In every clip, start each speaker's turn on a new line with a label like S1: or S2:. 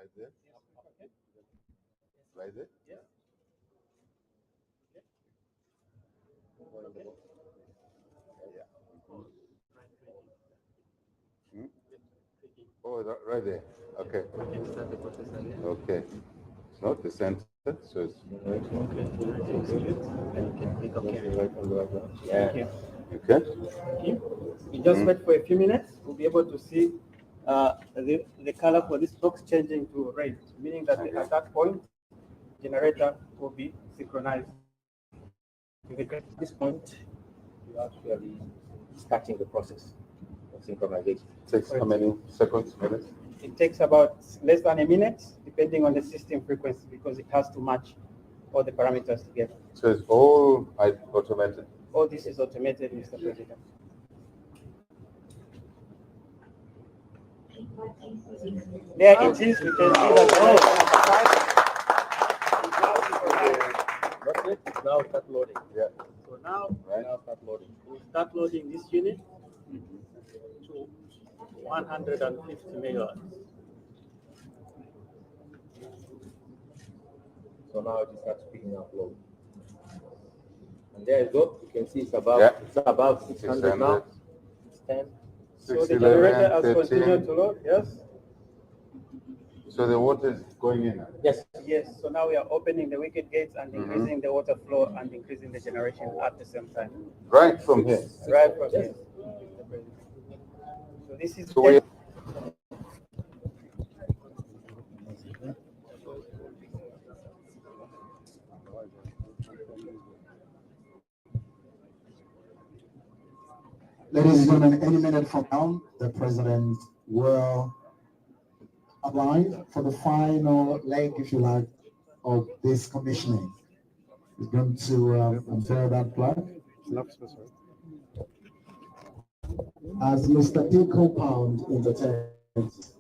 S1: Right there? Right there?
S2: Yeah.
S1: Hmm? Oh, right there. Okay. Okay. It's not the center, so it's
S2: Yeah.
S1: okay.
S2: You just wait for a few minutes. We'll be able to see the color for this box changing to red, meaning that at that point, generator will be synchronized.
S3: At this point, you actually starting the process of synchronization.
S1: Takes how many seconds, minutes?
S2: It takes about less than a minute, depending on the system frequency, because it has to match all the parameters together.
S1: So it's all automated.
S2: All this is automated, Mr. President. There it is. We can see that.
S3: It's now start loading.
S1: Yeah.
S2: So now,
S3: Now start loading.
S2: we start loading this unit to 150 megawatts.
S3: So now it starts picking up load. And there you go. You can see it's above.
S1: Yeah.
S3: It's above 600 now. It's 10.
S2: So the
S1: 6,
S2: generator
S1: 11,
S2: has
S1: 13.
S2: continued to load. Yes.
S1: So the water is going in.
S3: Yes.
S2: Yes. So now we are opening the wicket gates and increasing the water flow and increasing the generation at the same time.
S1: Right from here.
S2: Right from here. So this is.
S1: So we
S4: Ladies and gentlemen, any minute from now, the president will apply for the final leg, if you like, of this commissioning. He's going to unveil that plug. As Mr. T. Compound entertains.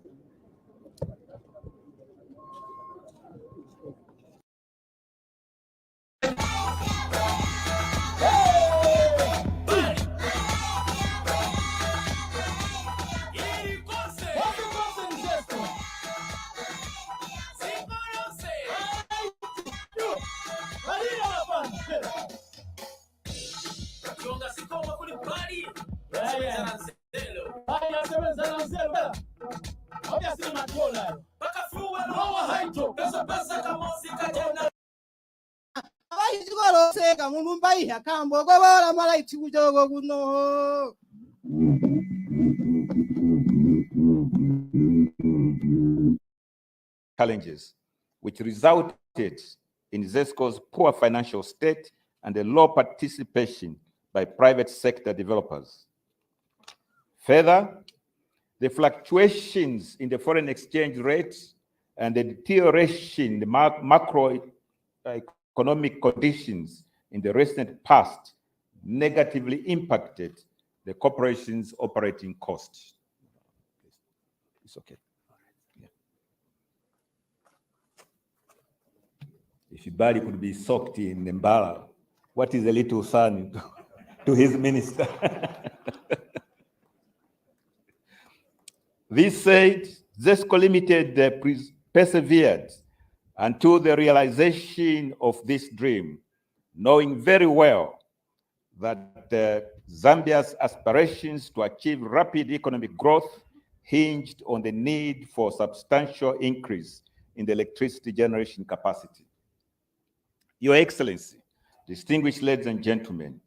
S5: Challenges, which resulted in ZESCO's poor financial state and a low participation by private sector developers. Further, the fluctuations in the foreign exchange rates and the deterioration in the macroeconomic conditions in the recent past negatively impacted the corporation's operating costs. It's okay. Yeah. If Ibali could be soaked in Mbala, what is a little son to his minister? This said, ZESCO Limited persevered until the realization of this dream, knowing very well that Zambia's aspirations to achieve rapid economic growth hinged on the need for substantial increase in the electricity generation capacity. Your Excellency, distinguished ladies and gentlemen,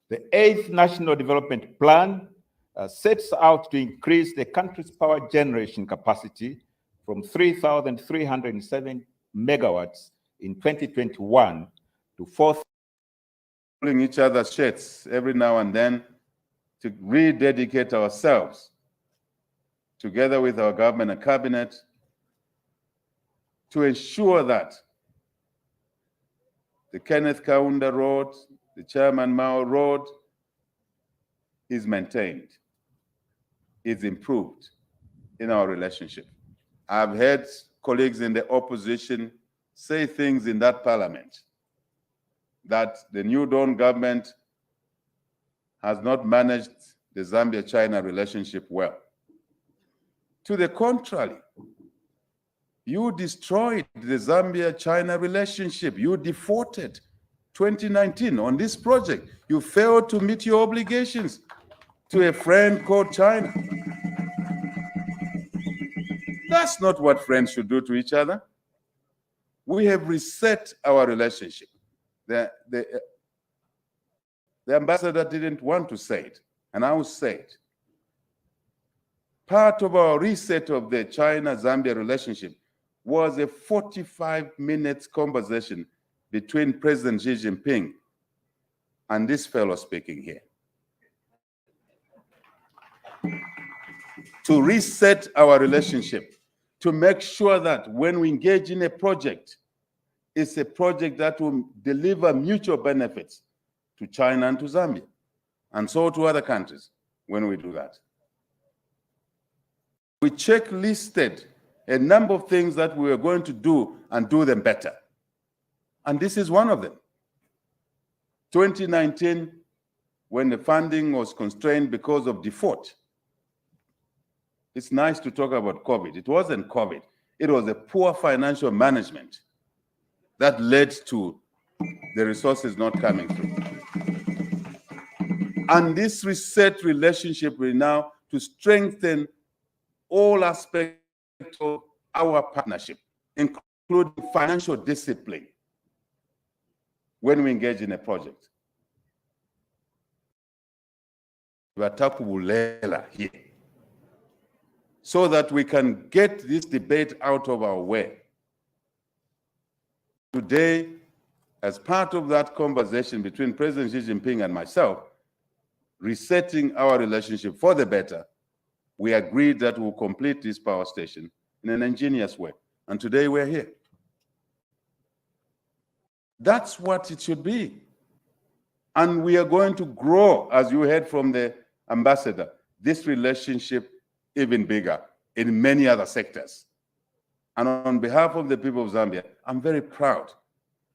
S5: the 8th National Development Plan sets out to increase the country's power generation capacity from 3,307 megawatts in 2021 to 4,000.
S1: pulling each other's shirts every now and then to rededicate ourselves, together with our government and cabinet, to ensure that the Kenneth Kaunda Road, the Chairman Mao Road is maintained, is improved in our relationship. I've heard colleagues in the opposition say things in that parliament that the New Dawn government has not managed the Zambia-China relationship well. To the contrary, You destroyed the Zambia-China relationship. You defaulted 2019 on this project. You failed to meet your obligations to a friend called China. That's not what friends should do to each other. We have reset our relationship. The ambassador didn't want to say it, and I will say it. Part of our reset of the China-Zambia relationship was a 45-minute conversation between President Xi Jinping and this fellow speaking here. To reset our relationship, to make sure that when we engage in a project, it's a project that will deliver mutual benefits to China and to Zambia, and so to other countries when we do that. We checklisted a number of things that we were going to do and do them better. And this is one of them. 2019, when the funding was constrained because of default. It's nice to talk about COVID. It wasn't COVID. It was a poor financial management that led to the resources not coming through. And this reset relationship will now to strengthen all aspects of our partnership, including financial discipline when we engage in a project. Watakubulela here, so that we can get this debate out of our way. Today, as part of that conversation between President Xi Jinping and myself, resetting our relationship for the better, we agreed that we'll complete this power station in an ingenious way. And today we're here. That's what it should be. And we are going to grow, as you heard from the ambassador, this relationship even bigger in many other sectors. And on behalf of the people of Zambia, I'm very proud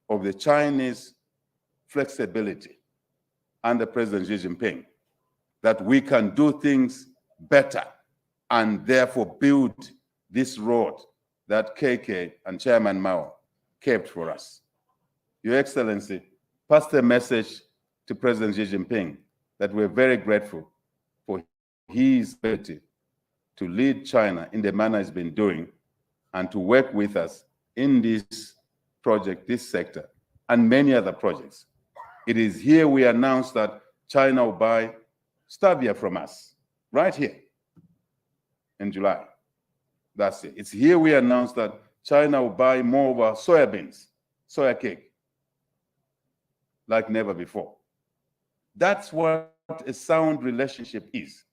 S1: of the Chinese flexibility under President Xi Jinping, that we can do things better and therefore build this road that KK and Chairman Mao kept for us. Your Excellency, pass the message to President Xi Jinping that we're very grateful for his ability to lead China in the manner he's been doing and to work with us in this project, this sector, and many other projects. It is here we announced that China will buy stevia from us, right here in July. That's it. It's here we announced that China will buy more of our soybeans, soya cake, like never before. That's what a sound relationship is.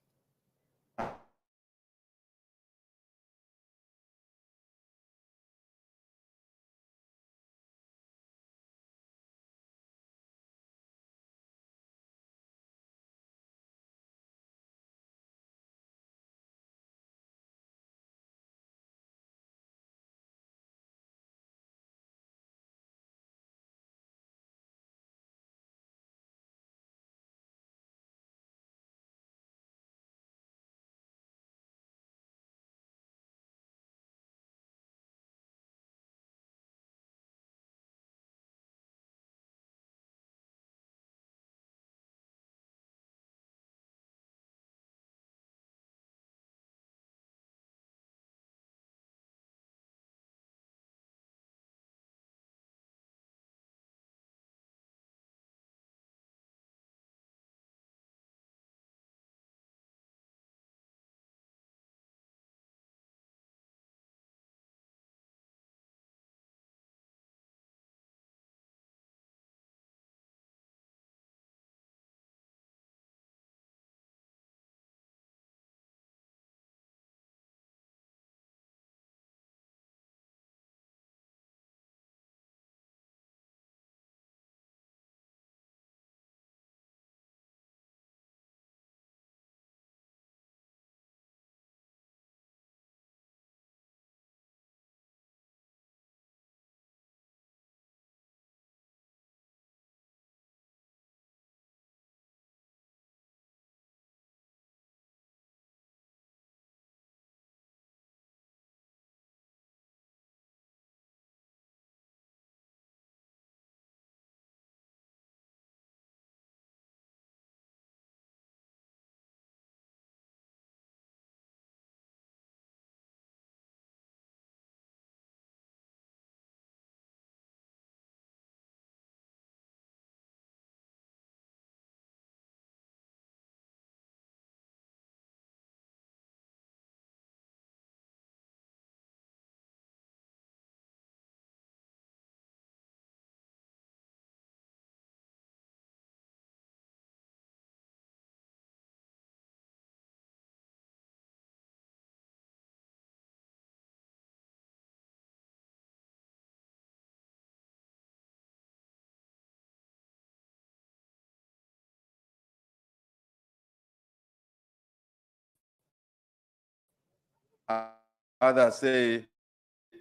S1: Others say,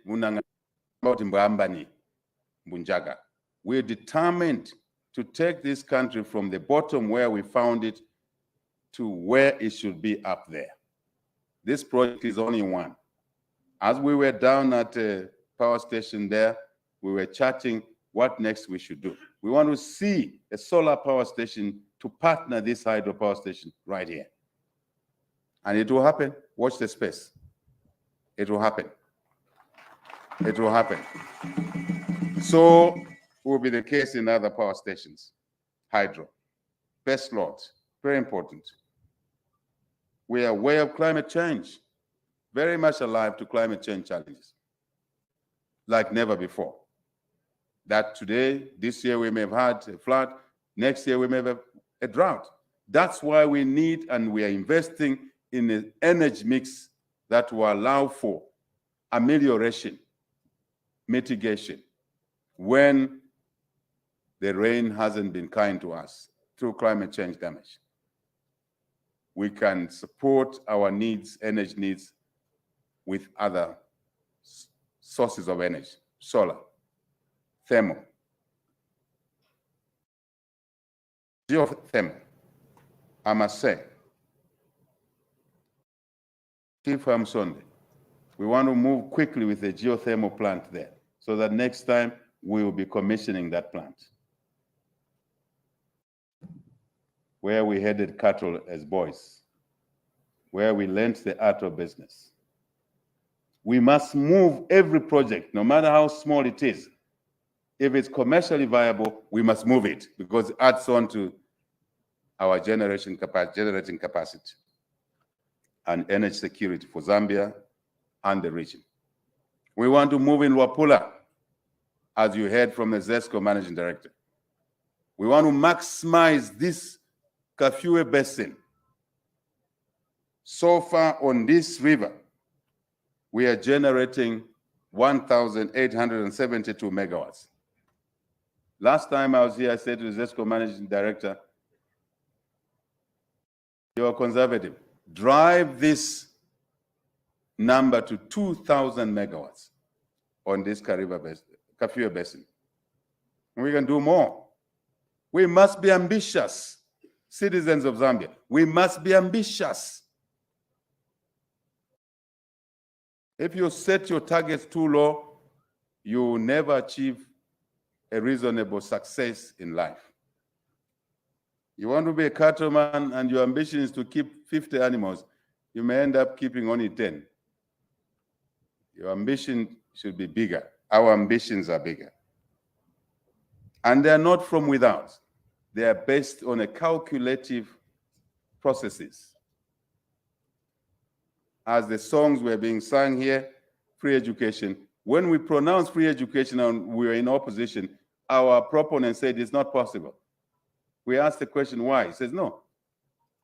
S1: Bunjaga. We're determined to take this country from the bottom where we found it to where it should be up there. This project is only one. As we were down at a power station there, we were chatting what next we should do. We want to see a solar power station to partner this hydropower station right here. And it will happen. Watch the space. It will happen. It will happen. So will be the case in other power stations. Hydro, best load, very important. We are aware of climate change, very much alive to climate change challenges, like never before. That today, this year we may have had a flood, next year we may have a drought. That's why we need and we are investing in an energy mix that will allow for amelioration, mitigation, when the rain hasn't been kind to us through climate change damage. We can support our needs, energy needs, with other sources of energy, solar, thermal, geothermal. I must say, Chief Hamsonde, we want to move quickly with the geothermal plant there so that next time we will be commissioning that plant. Where we headed cattle as boys, where we learned the art of business. We must move every project, no matter how small it is. If it's commercially viable, we must move it because it adds on to our generating capacity and energy security for Zambia and the region. We want to move in Wapula, as you heard from the ZESCO Managing Director. We want to maximize this Kafue Basin. So far on this river, we are generating 1,872 megawatts. Last time I was here, I said to the ZESCO Managing Director, you're conservative. Drive this number to 2,000 megawatts on this Kafue Basin. And we can do more. We must be ambitious, citizens of Zambia. We must be ambitious. If you set your targets too low, you will never achieve a reasonable success in life. You want to be a cattleman and your ambition is to keep 50 animals, you may end up keeping only 10. Your ambition should be bigger. Our ambitions are bigger. And they're not from without. They are based on a calculative processes. As the songs were being sung here, free education. When we pronounce free education and we were in opposition, our proponent said it's not possible. We asked the question why. He says, no,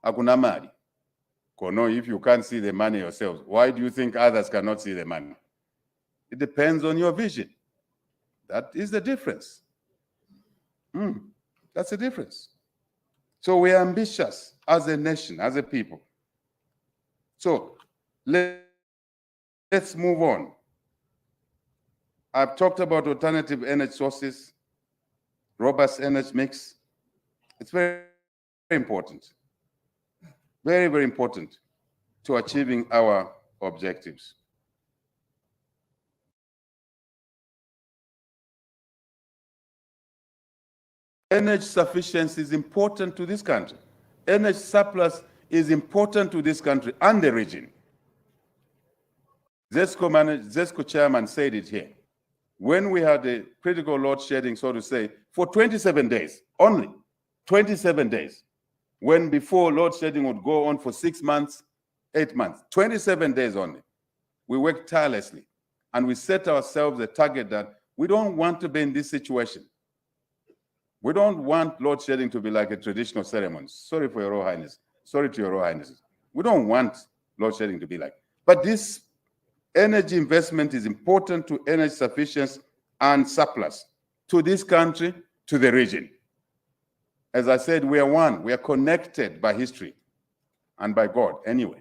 S1: hakuna mali. No, if you can't see the money yourselves, why do you think others cannot see the money? It depends on your vision. That is the difference. That's the difference. So we are ambitious as a nation, as a people. So let's move on. I've talked about alternative energy sources, robust energy mix. It's very, very important. Very, very important to achieving our objectives. Energy sufficiency is important to this country. Energy surplus is important to this country and the region. ZESCO chairman said it here. When we had a critical load shedding, so to say, for 27 days, only 27 days, when before load shedding would go on for 6 months, 8 months, 27 days only. We worked tirelessly and we set ourselves a target that we don't want to be in this situation. We don't want load shedding to be like a traditional ceremony. Sorry for your Royal Highness. Sorry to your Royal Highnesses. We don't want load shedding to be like. But this energy investment is important to energy sufficiency and surplus to this country, to the region. As I said, we are one. We are connected by history and by God anyway.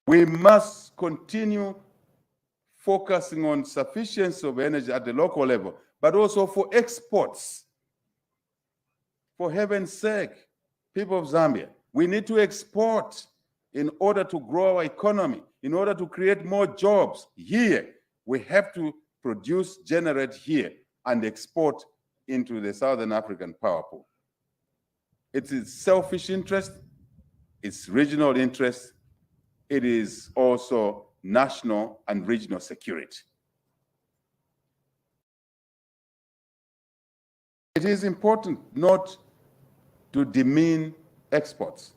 S1: We must continue focusing on sufficiency of energy at the local level, but also for exports. For heaven's sake, people of Zambia, we need to export in order to grow our economy, in order to create more jobs here. We have to produce, generate here, and export into the Southern African power pool. It is selfish interest, it's regional interest, it is also national and regional security. It is important not to demean exports.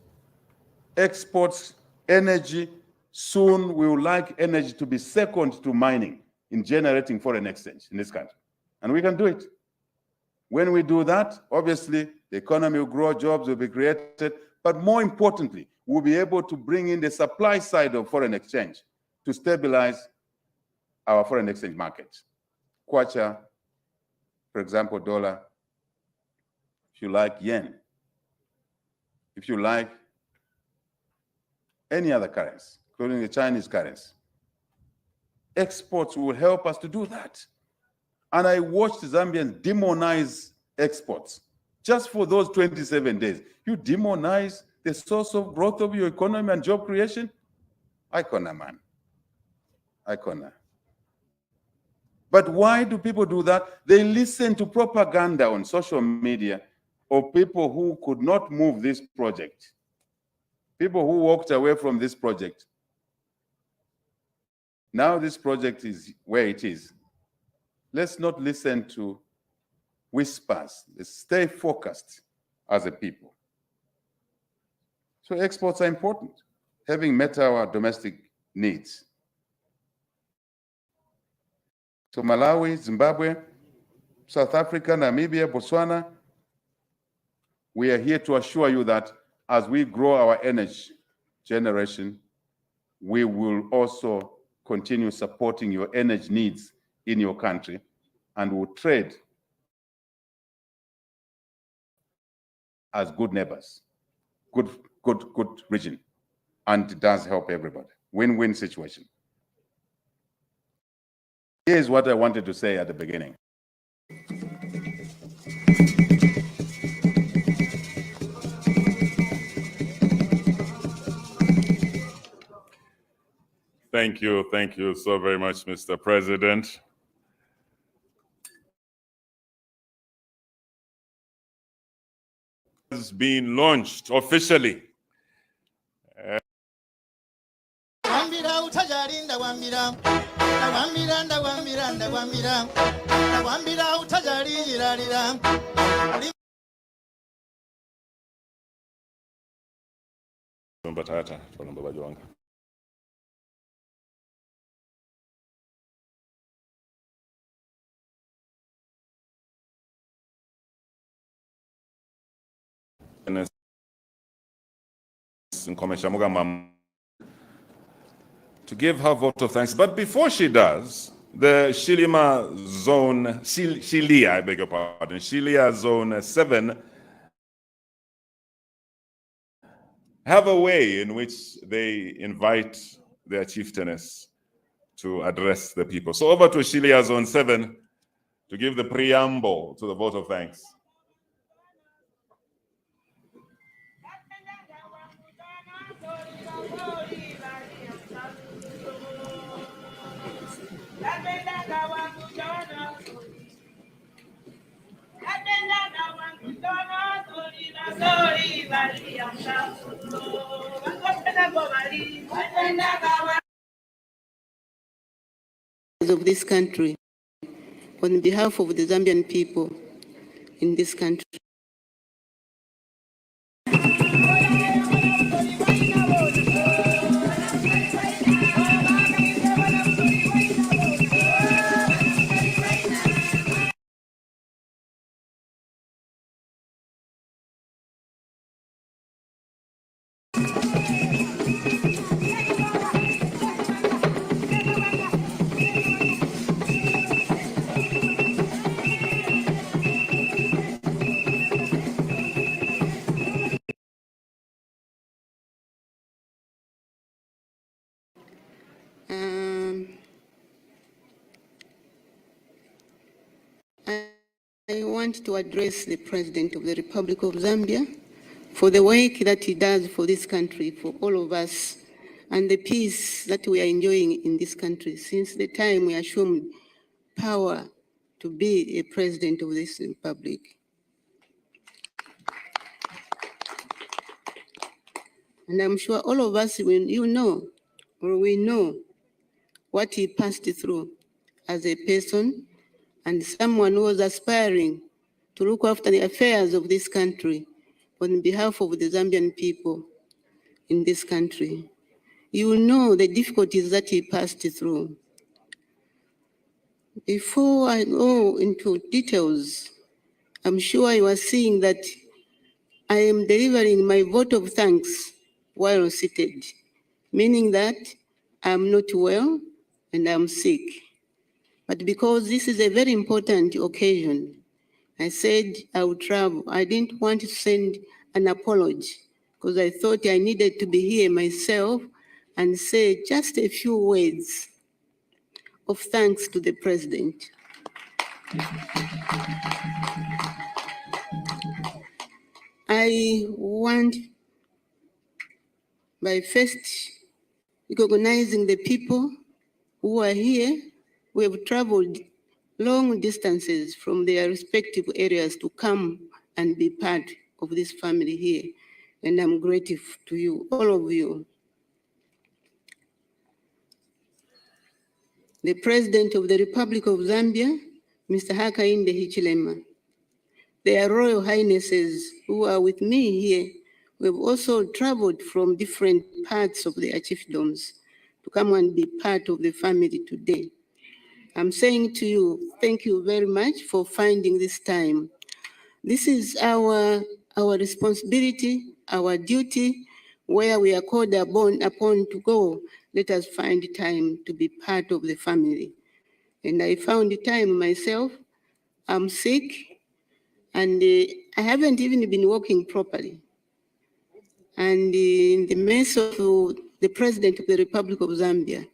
S1: Exports, energy, soon we would like energy to be second to mining in generating foreign exchange in this country. And we can do it. When we do that, obviously, the economy will grow, jobs will be created, but more importantly, we'll be able to bring in the supply side of foreign exchange to stabilize our foreign exchange market. Kwacha, for example, dollar, if you like yen, if you like any other currency, including the Chinese currency. Exports will help us to do that. And I watched Zambians demonize exports just for those 27 days. You demonize the source of growth of your economy and job creation? Icona, man. Icona. But why do people do that? They listen to propaganda on social media of people who could not move this project, people who walked away from this project. Now this project is where it is. Let's not listen to whispers. Let's stay focused as a people. So exports are important, having met our domestic needs. So Malawi, Zimbabwe, South Africa, Namibia, Botswana, we are here to assure you that as we grow our energy generation, we will also continue supporting your energy needs in your country, and will trade as good neighbors, good region, and it does help everybody. Win-win situation. Here's what I wanted to say at the beginning.
S6: Thank you so very much, Mr. President. Has been launched officially. To give her vote of thanks. But before she does, the Shilima Zone, Shilia, I beg your pardon, Shilia Zone 7 have a way in which they invite their chieftainess to address the people. So over to Shilia Zone 7 to give the preamble to the vote of thanks.
S7: Of this country, on behalf of the Zambian people in this country. want to address the President of the Republic of Zambia for the work that he does for this country, for all of us, and the peace that we are enjoying in this country since the time we assumed power to be a president of this republic. And I'm sure all of us, we know what he passed through as a person and someone who was aspiring to look after the affairs of this country on behalf of the Zambian people in this country. You know the difficulties that he passed through. Before I go into details, I'm sure you are seeing that I am delivering my vote of thanks while seated, meaning that I'm not well and I'm sick. But because this is a very important occasion, I said I would travel. I didn't want to send an apology because I thought I needed to be here myself and say just a few words of thanks to the President. I want by first recognizing the people who are here, who have traveled long distances from their respective areas to come and be part of this family here. And I'm grateful to you, all of you. The President of the Republic of Zambia, Mr. Hakainde Hichilema, their Royal Highnesses who are with me here, we have also traveled from different parts of their chiefdoms to come and be part of the family today. I'm saying to you, thank you very much for finding this time. This is our responsibility, our duty, where we are called upon to go. Let us find time to be part of the family. And I found the time myself. I'm sick, and I haven't even been walking properly. And in the midst of the President of the Republic of Zambia,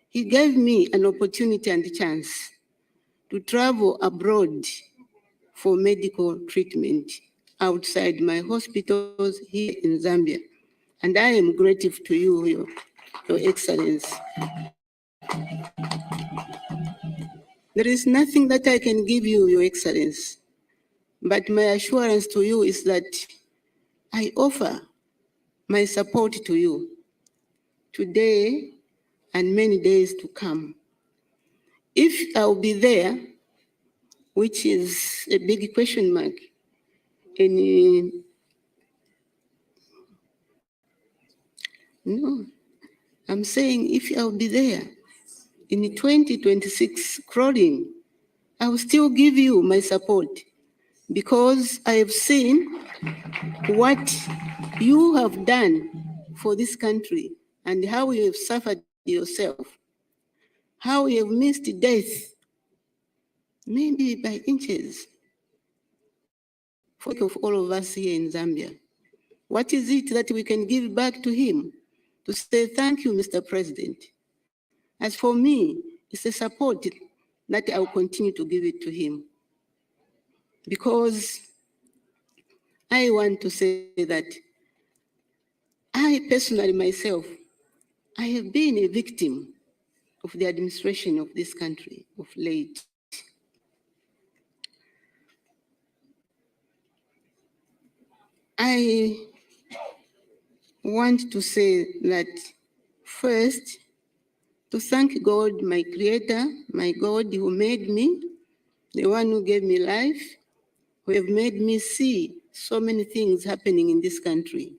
S7: he gave me an opportunity and a chance to travel abroad for medical treatment outside my hospitals here in Zambia. And I am grateful to you, Your Excellency. There is nothing that I can give you, Your Excellency, but my assurance to you is that I offer my support to you today and many days to come. If I'll be there, which is a big question mark, no, I'm saying if I'll be there in 2026 crawling, I will still give you my support because I have seen what you have done for this country and how you have suffered yourself, how you have missed death, maybe by inches, for the sake of all of us here in Zambia. What is it that we can give back to him to say thank you, Mr. President? As for me, it's a support that I will continue to give it to him because I want to say that I personally myself, I have been a victim of the administration of this country of late. I want to say that first, to thank God, my creator, my God who made me, the one who gave me life, who have made me see so many things happening in this country.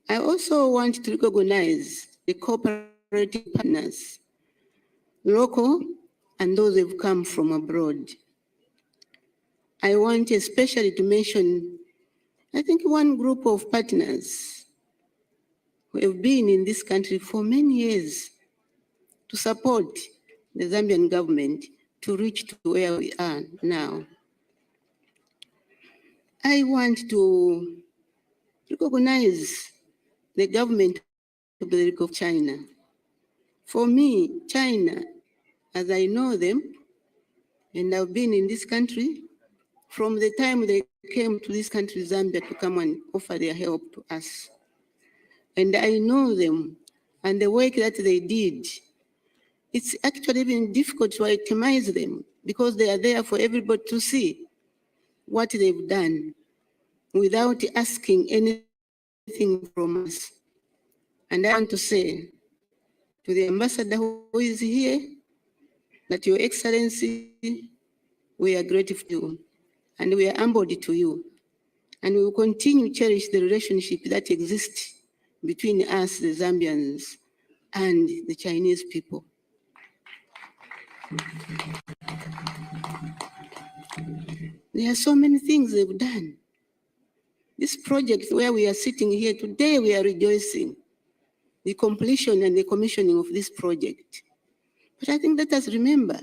S7: I also want to recognize the cooperative partners, local and those who have come from abroad. I want especially to mention, I think, one group of partners who have been in this country for many years to support the Zambian government to reach to where we are now. I want to recognize the government of the Republic of China. For me, China, as I know them, And I've been in this country from the time they came to this country, Zambia, to come and offer their help to us. And I know them and the work that they did. It's actually been difficult to itemize them because they are there for everybody to see what they've done without asking anything from us. And I want to say to the ambassador who is here that Your Excellency, we are grateful to you and we are humbled to you. And we will continue to cherish the relationship that exists between us, the Zambians, and the Chinese people. There are so many things they've done. This project where we are sitting here today, we are rejoicing the completion and the commissioning of this project. But I think let us remember,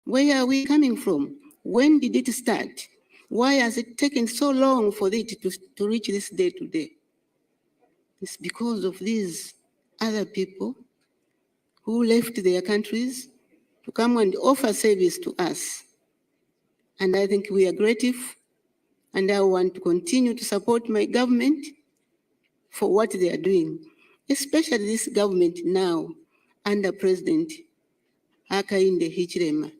S7: where are we coming from? When did it start? Why has it taken so long for it to reach this day today? It's because of these other people who left their countries to come and offer service to us. And I think we are grateful, and I want to continue to support my government for what they are doing, especially this government now under President Hakainde Hichilema.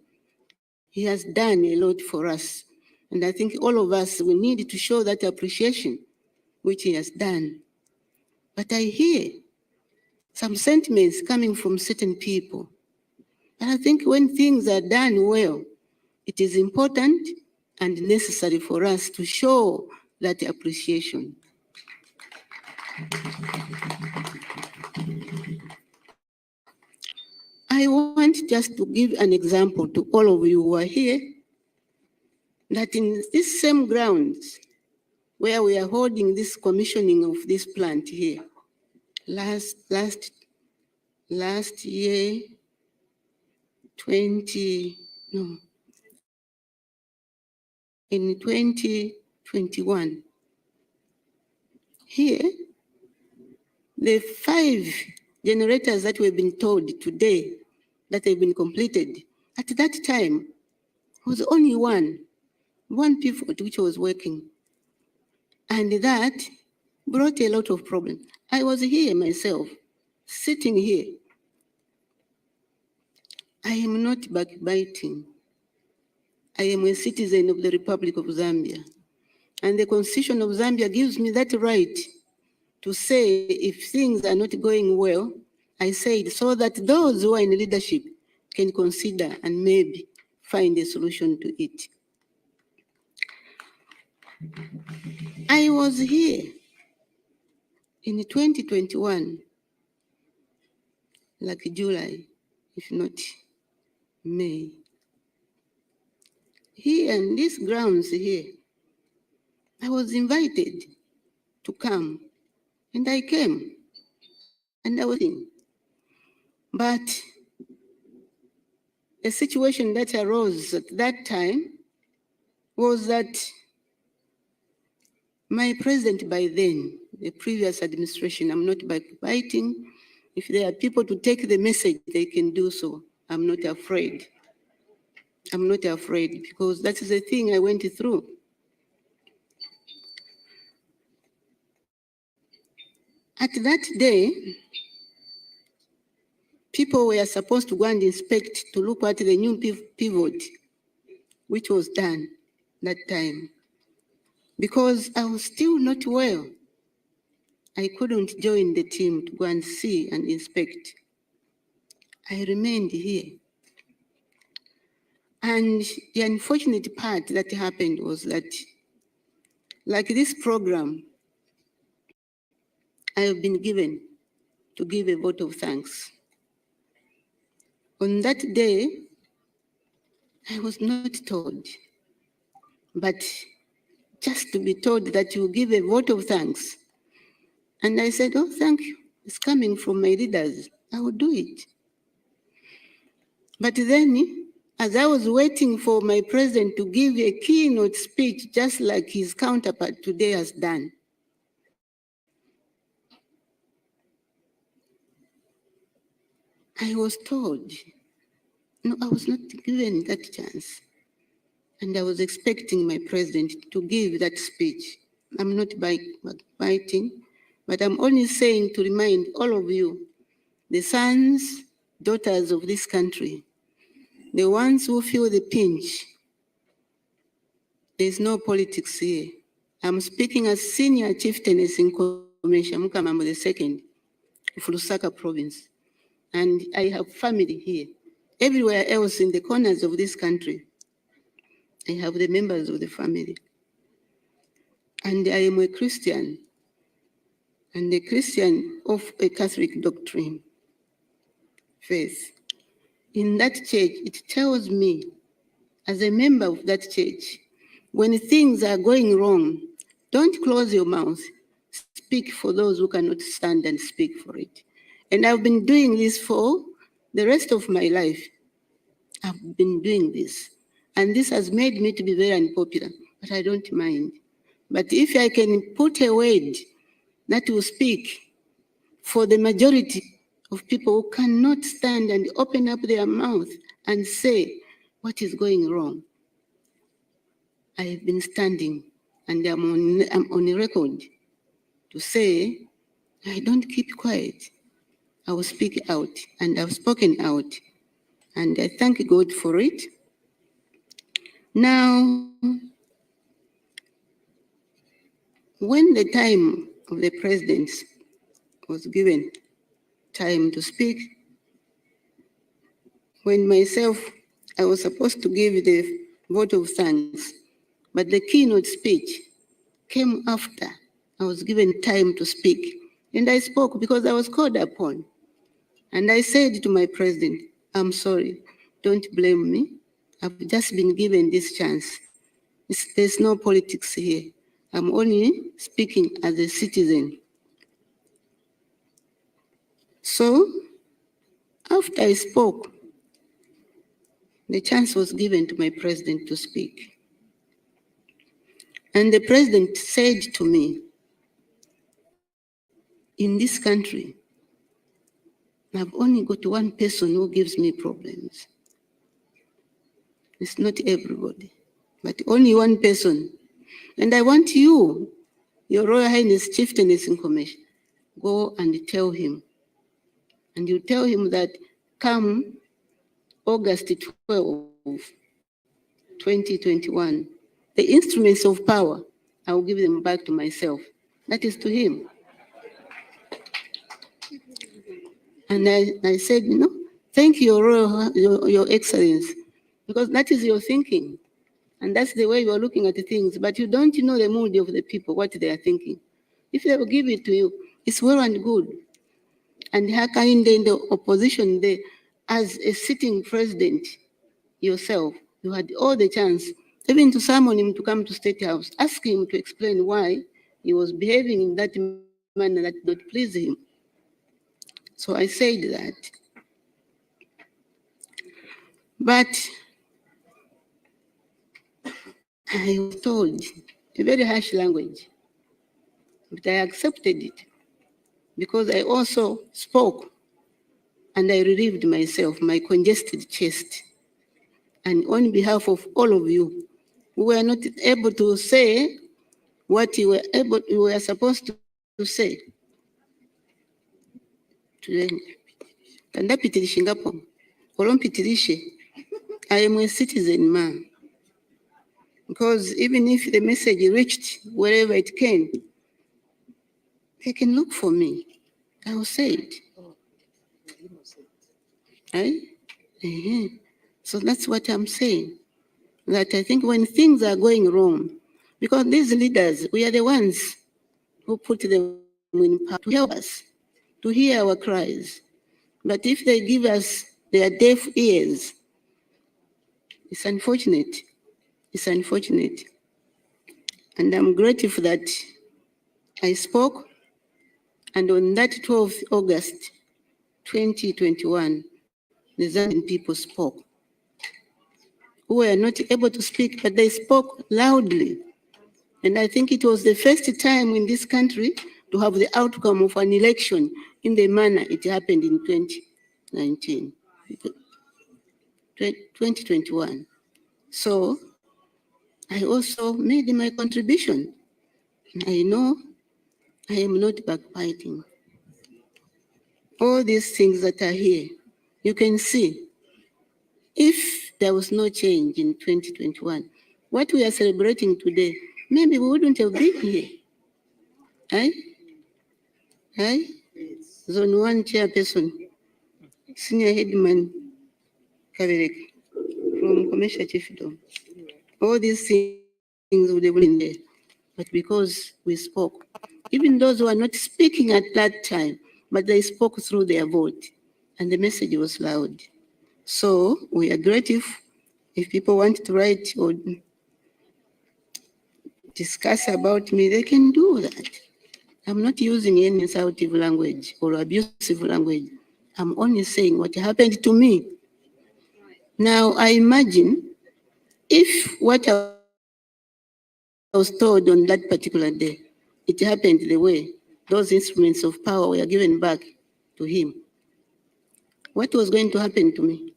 S7: He has done a lot for us. And I think all of us, we need to show that appreciation which he has done. But I hear some sentiments coming from certain people. And I think when things are done well, it is important and necessary for us to show that appreciation. I want just to give an example to all of you who are here, that in this same grounds where we are holding this commissioning of this plant here, last year, in 2021, here, the 5 generators that we've been told today that have been completed, at that time, was only one pivot which was working. And that brought a lot of problems. I was here myself, sitting here. I am not backbiting. I am a citizen of the Republic of Zambia. And the Constitution of Zambia gives me that right to say if things are not going well, I said, so that those who are in leadership can consider and maybe find a solution to it. I was here in 2021, like July, if not May. Here in these grounds here, I was invited to come, and I came, and I was in. But a situation that arose at that time was that my president by then, the previous administration, I'm not backbiting. If there are people to take the message, they can do so. I'm not afraid. I'm not afraid because that is the thing I went through. At that day, people were supposed to go and inspect to look at the new pivot, which was done that time. Because I was still not well, I couldn't join the team to go and see and inspect. I remained here. And the unfortunate part that happened was that, like this program, I have been given to give a vote of thanks. On that day, I was not told, but just to be told that you give a vote of thanks. And I said, oh, thank you. It's coming from my leaders. I will do it. But then, as I was waiting for my president to give a keynote speech, just like his counterpart today has done, I was told No, I was not given that chance. And I was expecting my president to give that speech. I'm not biting, but I'm only saying to remind all of you, the sons, daughters of this country, the ones who feel the pinch, there's no politics here. I'm speaking as senior chieftainess in Komesha Mukamambo II of Lusaka province. And I have family here. Everywhere else in the corners of this country, I have the members of the family. And I am a Christian, and a Christian of a Catholic doctrine, faith. In that church, it tells me, as a member of that church, when things are going wrong, don't close your mouth. Speak for those who cannot stand and speak for it. And I've been doing this for the rest of my life. I've been doing this. And this has made me to be very unpopular, but I don't mind. But if I can put a word that will speak for the majority of people who cannot stand and open up their mouth and say what is going wrong, I have been standing, and I'm on record to say I don't keep quiet. I will speak out, and I've spoken out, and I thank God for it. Now, when the time of the president was given time to speak, when myself, I was supposed to give the vote of thanks, but the keynote speech came after I was given time to speak. And I spoke because I was called upon. And I said to my president, I'm sorry, don't blame me. I've just been given this chance. There's no politics here. I'm only speaking as a citizen. So, after I spoke, the chance was given to my president to speak. And the president said to me, in this country, I've only got one person who gives me problems. It's not everybody, but only one person. And I want you, Your Royal Highness Chieftainess in Commission, go and tell him. And you tell him that come August 12, 2021, the instruments of power, I will give them back to myself. That is to him. And I said, thank you, Your Excellency, because that is your thinking. And that's the way you are looking at the things. But you don't know the mood of the people, what they are thinking. If they will give it to you, it's well and good. And Hakainde in the opposition there, as a sitting president yourself, you had all the chance, even to summon him to come to State House, ask him to explain why he was behaving in that manner that did not please him. So I said that. But I was told a very harsh language, but I accepted it because I also spoke and I relieved myself, my congested chest. And on behalf of all of you who were not able to say what you were supposed to say. I am a citizen man. Because even if the message reached wherever it came, they can look for me. I will say it. Right? So that's what I'm saying. That I think when things are going wrong, because these leaders, we are the ones who put them in power to help us, to hear our cries. But if they give us their deaf ears, it's unfortunate. It's unfortunate. And I'm grateful that I spoke, and on that 12th August 2021, the Zambian people spoke, who were not able to speak, but they spoke loudly. And I think it was the first time in this country to have the outcome of an election in the manner it happened in 2019. 2021. So I also made my contribution. I know I am not backbiting. All these things that are here, you can see, if there was no change in 2021, what we are celebrating today, maybe we wouldn't have been here. Zone 1 chairperson, senior headman Kaverek from Commercial Chiefdom. All these things would have been there. But because we spoke, even those who are not speaking at that time, but they spoke through their vote, and the message was loud. So we are grateful. If people want to write or discuss about me, they can do that. I'm not using any insultive language or abusive language. I'm only saying what happened to me. Now, I imagine if what I was told on that particular day, it happened the way those instruments of power were given back to him, what was going to happen to me?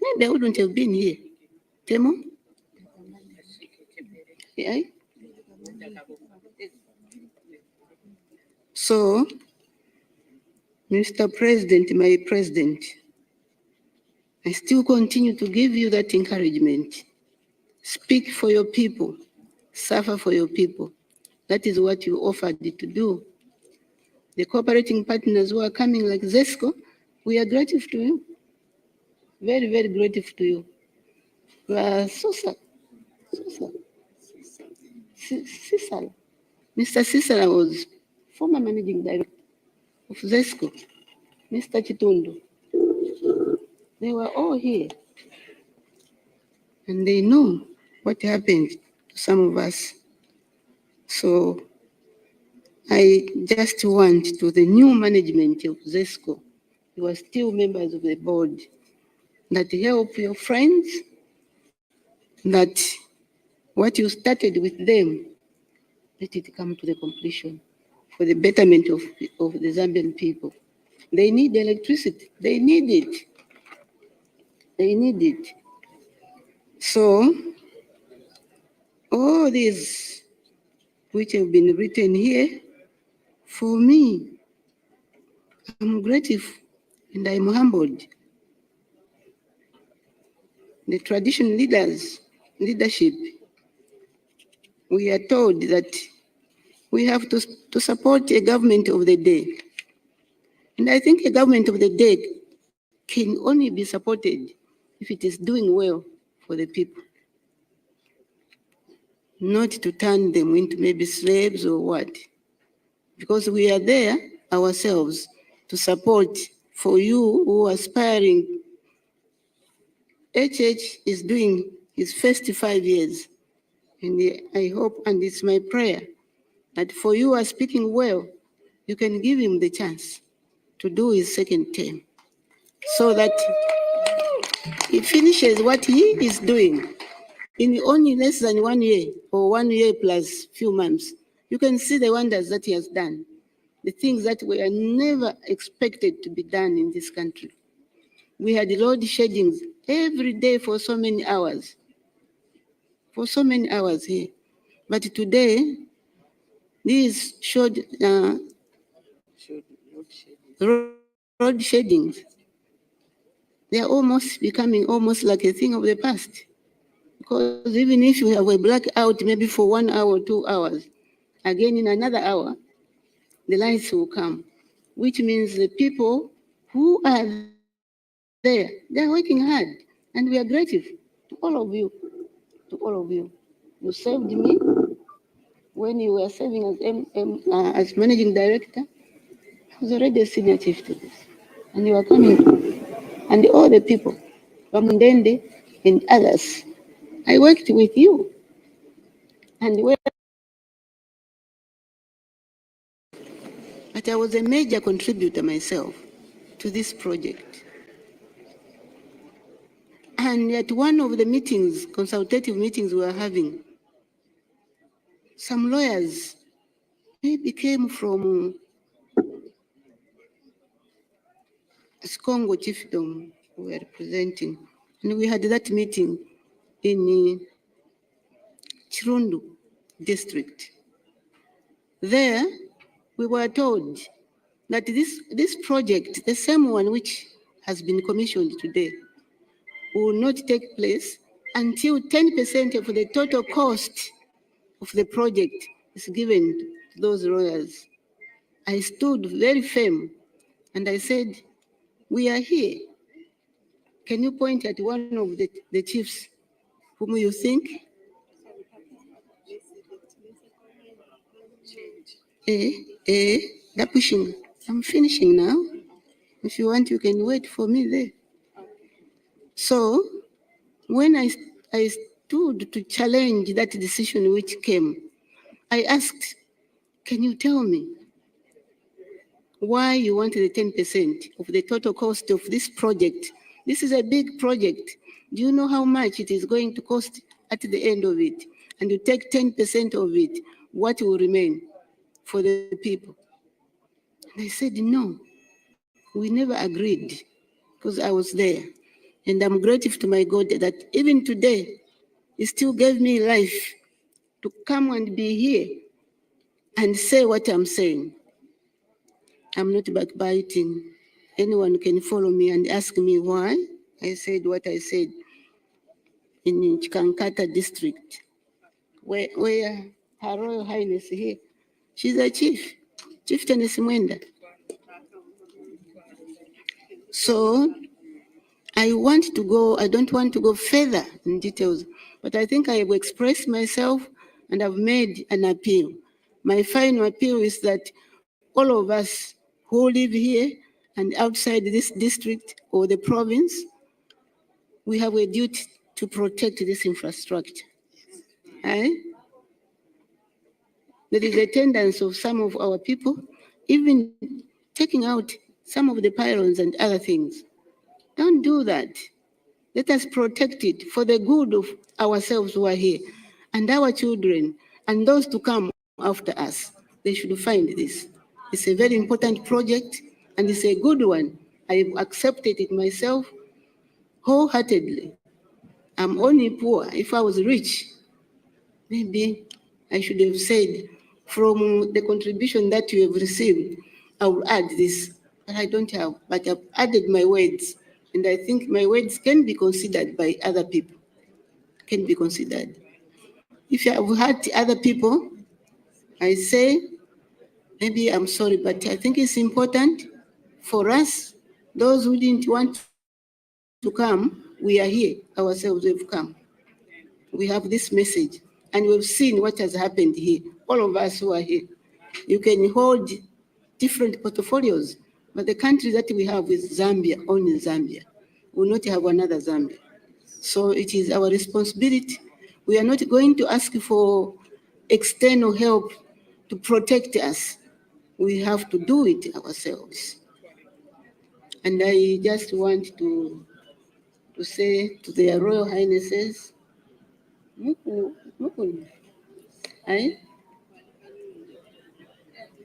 S7: Maybe I wouldn't have been here. Temo? Yeah. So, Mr. President, my president, I still continue to give you that encouragement. Speak for your people, suffer for your people. That is what you offered to do. The cooperating partners who are coming like ZESCO, we are grateful to you. Very, very grateful to you. Cesar. Mr. Cesar was former managing director of ZESCO. Mr. Chitundu. They were all here. And they know what happened to some of us. So I just want to the new management of ZESCO, you are still members of the board, that help your friends, that what you started with them, let it come to the completion for the betterment of the Zambian people. They need electricity. They need it. They need it. So all these which have been written here, for me, I'm grateful and I'm humbled. The traditional leadership, we are told that we have to support a government of the day. And I think a government of the day can only be supported if it is doing well for the people. Not to turn them into maybe slaves or what. Because we are there ourselves to support for you who are aspiring. HH is doing his first 5 years. And I hope, and it's my prayer, that for you who are speaking well, you can give him the chance to do his second term, so that he finishes what he is doing in only less than 1 year, or 1 year plus few months. You can see the wonders that he has done, the things that were never expected to be done in this country. We had load sheddings every day for so many hours here. But today, these road sheddings, they are almost becoming almost like a thing of the past. Because even if you have a blackout maybe for 1 hour, 2 hours, again in another hour, the lights will come, which means the people who are there, they are working hard. And we are grateful to all of you, You saved me when you were serving as managing director. I was already a senior chief to this. And you are coming, and all the people, Bamundende and others, I worked with you. And but I was a major contributor myself to this project. And at one of the meetings, consultative meetings we were having, some lawyers, they came from Congo Chiefdom, who were representing. And we had that meeting in Chirundu district. There, we were told that this project, the same one which has been commissioned today, will not take place until 10% of the total cost of the project is given to those lawyers. I stood very firm and I said, we are here. Can you point at one of the chiefs whom you think? They're pushing. I'm finishing now. If you want, you can wait for me there. So when I stood to challenge that decision which came, I asked, can you tell me why you want the 10% of the total cost of this project? This is a big project. Do you know how much it is going to cost at the end of it? And you take 10% of it, what will remain for the people? And I said, no, we never agreed, because I was there. And I'm grateful to my God that even today, He still gave me life to come and be here and say what I'm saying. I'm not backbiting. Anyone can follow me and ask me why I said what I said in Chikankata district, where Her Royal Highness here, she's a chief, Chieftainess Mwenda. So I don't want to go further in details, but I think I have expressed myself and I've made an appeal. My final appeal is that all of us who live here and outside this district or the province, we have a duty to protect this infrastructure. There is a tendency of some of our people even taking out some of the pylons and other things. Don't do that. Let us protect it for the good of ourselves who are here and our children and those to come after us. They should find this. It's a very important project and it's a good one. I've accepted it myself wholeheartedly. I'm only poor. If I was rich, maybe I should have said, from the contribution that you have received, I will add this. But I don't have, but I've added my words. And I think my words can be considered by other people, can be considered. If you have hurt other people, I say, maybe I'm sorry, but I think it's important for us, those who didn't want to come, we are here, ourselves, we've come. We have this message, and we've seen what has happened here. All of us who are here, you can hold different portfolios, but the country that we have is Zambia, only Zambia. We will not have another Zambia. So it is our responsibility. We are not going to ask for external help to protect us. We have to do it ourselves. And I just want to say to their Royal Highnesses,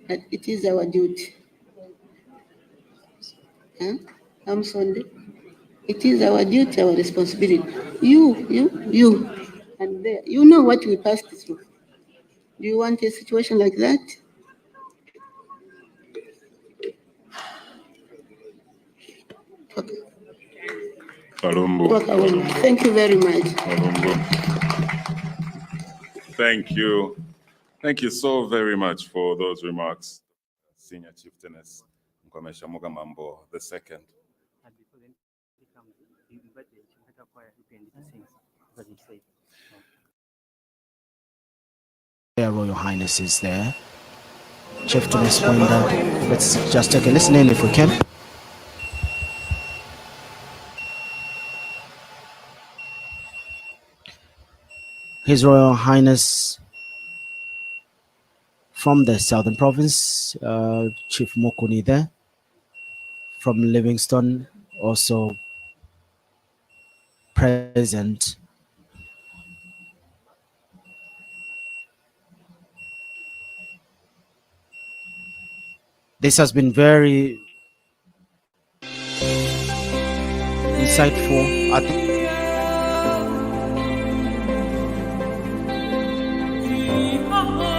S7: that it is our duty. I'm sorry. It is our duty, our responsibility. You, and there, you know what we passed through. Do you want a situation like that? Okay.
S6: Kalumbu.
S7: Thank you very much.
S6: Thank you. Thank you so very much for those remarks, Senior Chieftainess Nkomesha Mugamambo II.
S8: Their Royal Highness is there. Chieftainess Mwenda. Let's just take a listen in if we can. His Royal Highness from the Southern Province, Chief Mukuni there, from Livingstone, also present. This has been very insightful. I think
S9: oh,